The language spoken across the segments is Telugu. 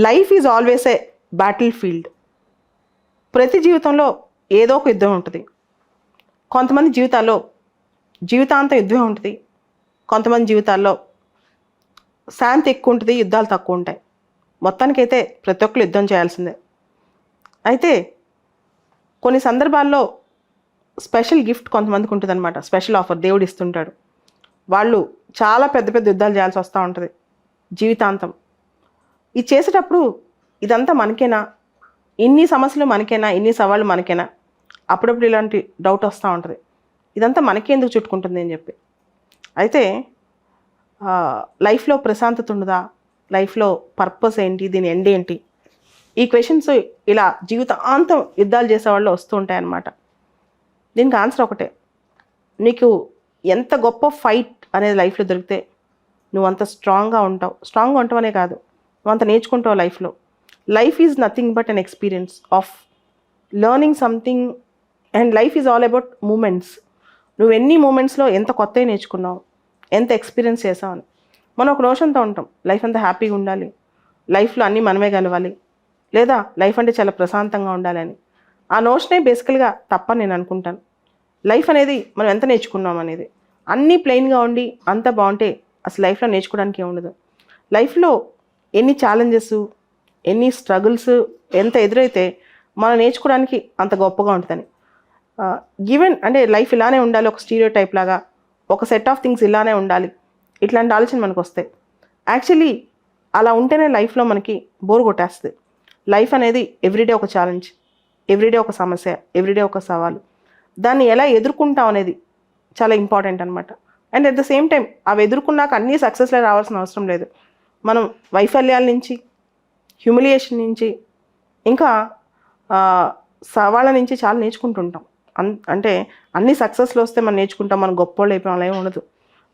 Life is always a battle field. ప్రతి జీవితంలో ఏదో ఒక యుద్ధం ఉంటుంది. కొంతమంది జీవితాల్లో జీవితాంతం యుద్ధం ఉంటుంది. కొంతమంది జీవితాల్లో శాంతి ఎక్కువ ఉంటుంది, యుద్ధాలు తక్కువ ఉంటాయి. మొత్తానికైతే ప్రతి ఒక్కరు యుద్ధం చేయాల్సిందే. అయితే కొన్ని సందర్భాల్లో స్పెషల్ గిఫ్ట్ కొంతమందికి ఉంటుంది అనమాట. స్పెషల్ ఆఫర్ దేవుడు ఇస్తుంటాడు. వాళ్ళు చాలా పెద్ద పెద్ద యుద్ధాలు చేయాల్సి వస్తూ ఉంటుంది జీవితాంతం. ఇది చేసేటప్పుడు ఇదంతా మనకేనా, ఇన్ని సమస్యలు మనకేనా, ఇన్ని సవాళ్ళు మనకేనా, అప్పుడప్పుడు ఇలాంటి డౌట్ వస్తూ ఉంటుంది. ఇదంతా మనకే ఎందుకు చుట్టుకుంటుంది అని చెప్పి. అయితే లైఫ్లో ప్రశాంతత ఉండదా, లైఫ్లో పర్పస్ ఏంటి, దీని ఎండ్ ఏంటి, ఈ క్వశ్చన్స్ ఇలా జీవితాంతం యుద్ధాలు చేసేవాళ్ళు వస్తూ ఉంటాయన్నమాట. దీనికి ఆన్సర్ ఒకటే, నీకు ఎంత గొప్ప ఫైట్ అనేది లైఫ్లో దొరికితే నువ్వు అంత స్ట్రాంగ్గా ఉంటావు. స్ట్రాంగ్గా ఉంటావనే కాదు, నువ్వు అంత నేర్చుకుంటావు లైఫ్లో. Life is nothing but an experience of learning something, and life is all about moments. నువ్వు ఎన్ని మూమెంట్స్లో ఎంత కొత్తగా నేర్చుకున్నావు, ఎంత ఎక్స్పీరియన్స్ చేసావు అని. మనం ఒక నోషన్తో ఉంటాం, లైఫ్ అంతా హ్యాపీగా ఉండాలి, లైఫ్లో అన్నీ మనమే కలవాలి, లేదా లైఫ్ అంటే చాలా ప్రశాంతంగా ఉండాలి అని. ఆ నోషనే బేసికల్గా తప్పని నేను అనుకుంటాను. లైఫ్ అనేది మనం ఎంత నేర్చుకున్నాం అనేది. అన్నీ ప్లెయిన్గా ఉండి అంతా బాగుంటే అసలు లైఫ్లో నేర్చుకోవడానికి ఏముండదు. లైఫ్లో ఎన్ని ఛాలెంజెస్, ఎన్ని స్ట్రగుల్స్ ఎంత ఎదురైతే మనం నేర్చుకోవడానికి అంత గొప్పగా ఉంటుందని. గివెన్ అంటే లైఫ్ ఇలానే ఉండాలి, ఒక స్టీరియో టైప్ లాగా, ఒక సెట్ ఆఫ్ థింగ్స్ ఇలానే ఉండాలి, ఇట్లాంటి ఆలోచన మనకు వస్తాయి. యాక్చువల్లీ అలా ఉంటేనే లైఫ్లో మనకి బోర్ కొట్టేస్తుంది. లైఫ్ అనేది ఎవ్రీడే ఒక ఛాలెంజ్, ఎవ్రీడే ఒక సమస్య, ఎవ్రీడే ఒక సవాలు. దాన్ని ఎలా ఎదుర్కొంటాం అనేది చాలా ఇంపార్టెంట్ అనమాట. And at the same time అవి ఎదుర్కొన్నాక అన్నీ సక్సెస్లో రావాల్సిన అవసరం లేదు. మనం వైఫల్యాల నుంచి, హ్యూమిలియేషన్ నుంచి, ఇంకా సవాళ్ళ నుంచి చాలా నేర్చుకుంటుంటాం. అంటే అన్ని సక్సెస్లు వస్తే మనం నేర్చుకుంటాం, మనం గొప్పోళ్ళు అయిపోయాం అలా ఏమి ఉండదు.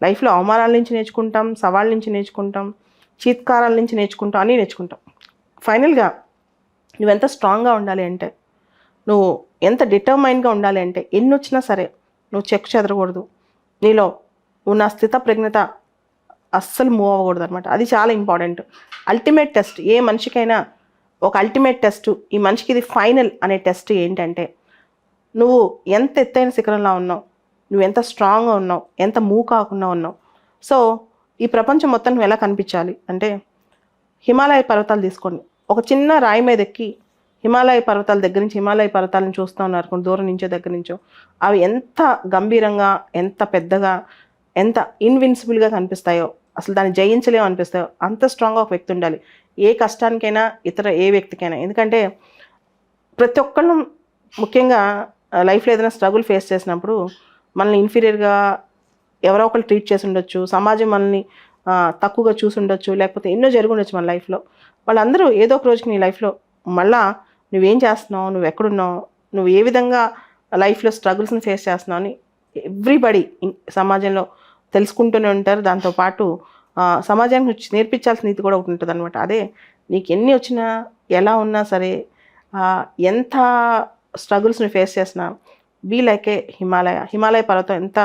లైఫ్లో అవమానాల నుంచి నేర్చుకుంటాం, సవాళ్ళ నుంచి నేర్చుకుంటాం, చీత్కారాల నుంచి నేర్చుకుంటాం, అన్నీ నేర్చుకుంటాం. ఫైనల్గా నువ్వెంత స్ట్రాంగ్గా ఉండాలి అంటే, నువ్వు ఎంత డిటర్మైన్గా ఉండాలి అంటే, ఎన్ని వచ్చినా సరే నువ్వు చెక్కు చెదరకూడదు. నీలో ఉన్న స్థితప్రజ్ఞత అస్సలు మూవ్ అవ్వకూడదు అనమాట. అది చాలా ఇంపార్టెంట్. అల్టిమేట్ టెస్ట్ ఏ మనిషికైనా ఒక అల్టిమేట్ టెస్ట్, ఈ మనిషికి ఇది ఫైనల్ అనే టెస్ట్ ఏంటంటే, నువ్వు ఎంత ఎత్తైన శిఖరంలో ఉన్నావు, నువ్వు ఎంత స్ట్రాంగ్గా ఉన్నావు, ఎంత మూవ్ కాకుండా ఉన్నావు. సో ఈ ప్రపంచం మొత్తం నువ్వు ఎలా కనిపించాలి అంటే, హిమాలయ పర్వతాలు తీసుకోండి. ఒక చిన్న రాయి మీద ఎక్కి హిమాలయ పర్వతాల దగ్గర నుంచి హిమాలయ పర్వతాలను చూస్తూ ఉన్నారు కొన్ని దూరం నుంచో దగ్గర నుంచో, అవి ఎంత గంభీరంగా, ఎంత పెద్దగా, ఎంత ఇన్విన్సిబుల్గా కనిపిస్తాయో, అసలు దాన్ని జయించలేము అనిపిస్తాయో, అంత స్ట్రాంగ్గా ఒక వ్యక్తి ఉండాలి ఏ కష్టానికైనా, ఇతర ఏ వ్యక్తికైనా. ఎందుకంటే ప్రతి ఒక్కళ్ళం ముఖ్యంగా లైఫ్లో ఏదైనా స్ట్రగుల్ ఫేస్ చేసినప్పుడు మనల్ని ఇన్ఫీరియర్గా ఎవరో ఒకరు ట్రీట్ చేసి ఉండొచ్చు, సమాజం మనల్ని తక్కువగా చూసి ఉండొచ్చు, లేకపోతే ఎన్నో జరిగి ఉండొచ్చు మన లైఫ్లో. వాళ్ళందరూ ఏదో ఒక రోజుకి నీ లైఫ్లో మళ్ళా నువ్వేం చేస్తున్నావు, నువ్వు ఎక్కడున్నావు, నువ్వు ఏ విధంగా లైఫ్లో స్ట్రగుల్స్ని ఫేస్ చేస్తున్నావు అని ఎవ్రీబడి సమాజంలో తెలుసుకుంటూనే ఉంటారు. దాంతోపాటు సమాజానికి నేర్పించాల్సిన నీతి కూడా ఒకటి ఉంటుంది అనమాట. అదే నీకు ఎన్ని వచ్చినా, ఎలా ఉన్నా సరే, ఎంత స్ట్రగుల్స్ని ఫేస్ చేసినా, బీ లైక్ ఏ హిమాలయ పర్వతం ఎంత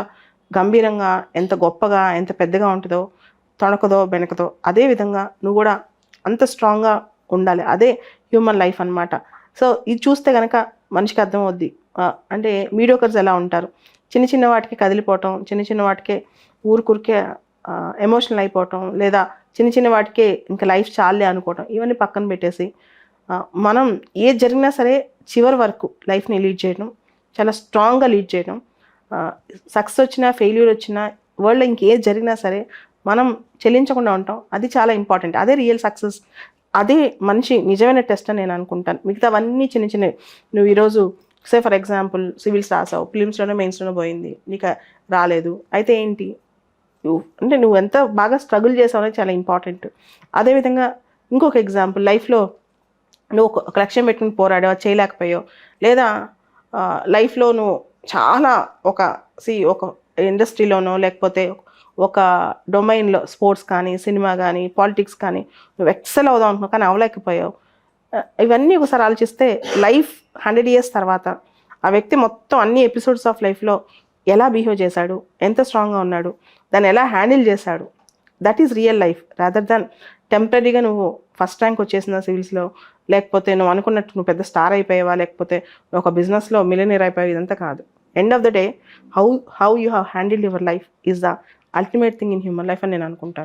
గంభీరంగా, ఎంత గొప్పగా, ఎంత పెద్దగా ఉంటుందో, తొణకదో బెనకదో, అదేవిధంగా నువ్వు కూడా అంత స్ట్రాంగ్గా ఉండాలి. అదే హ్యూమన్ లైఫ్ అనమాట. సో ఇది చూస్తే కనుక మనిషికి అర్థమవుద్ది. అంటే మీడియోకర్స్ ఎలా ఉంటారు, చిన్న చిన్న వాటికి కదిలిపోవటం, చిన్న చిన్న వాటికే ఊరికే ఎమోషనల్ అయిపోవటం, లేదా చిన్న చిన్న వాటికే ఇంకా లైఫ్ చాలే అనుకోవటం, ఇవన్నీ పక్కన పెట్టేసి మనం ఏది జరిగినా సరే చివరి వరకు లైఫ్ని లీడ్ చేయడం, చాలా స్ట్రాంగ్గా లీడ్ చేయడం. సక్సెస్ వచ్చినా, ఫెయిల్యూర్ వచ్చినా, వరల్డ్లో ఇంకేది జరిగినా సరే మనం చెల్లించకుండా ఉంటాం. అది చాలా ఇంపార్టెంట్. అదే రియల్ సక్సెస్, అదే మనిషి నిజమైన టెస్ట్ అని నేను అనుకుంటాను. మిగతావన్నీ చిన్న చిన్నవి. నువ్వు ఈరోజు సే ఫర్ ఎగ్జాంపుల్ సివిల్స్ రాసావు, ఫిలిమ్స్లోనే మెయిన్స్లోనే పోయింది, నీకు రాలేదు, అయితే ఏంటి, అంటే నువ్వు ఎంత బాగా స్ట్రగుల్ చేసావు అనేది చాలా ఇంపార్టెంట్. అదేవిధంగా ఇంకొక ఎగ్జాంపుల్, లైఫ్లో నువ్వు ఒక లక్ష్యం పెట్టుకుని పోరాడావు, చేయలేకపోయావు, లేదా లైఫ్లో నువ్వు చాలా ఒక ఇండస్ట్రీలోనో లేకపోతే ఒక డొమైన్లో, స్పోర్ట్స్ కానీ, సినిమా కానీ, పాలిటిక్స్ కానీ నువ్వు ఎక్సెల్ అవుదాం అనుకున్నావు కానీ అవ్వలేకపోయావు. ఇవన్నీ ఒకసారి ఆలోచిస్తే లైఫ్ 100 years తర్వాత ఆ వ్యక్తి మొత్తం అన్ని ఎపిసోడ్స్ ఆఫ్ లైఫ్లో ఎలా బిహేవ్ చేశాడు, ఎంత స్ట్రాంగ్గా ఉన్నాడు, దాన్ని ఎలా హ్యాండిల్ చేశాడు, that is real life rather than టెంపరీగా నువ్వు ఫస్ట్ ర్యాంక్ వచ్చేసిన సివిల్స్లో, లేకపోతే నువ్వు అనుకున్నట్టు నువ్వు పెద్ద స్టార్ అయిపోయావా, లేకపోతే నువ్వు ఒక బిజినెస్లో మిలియనీర్ అయిపోయావు, ఇదంతా కాదు. End of the day how you have handled your life is the ultimate thing in human life అని నేను అనుకుంటాను.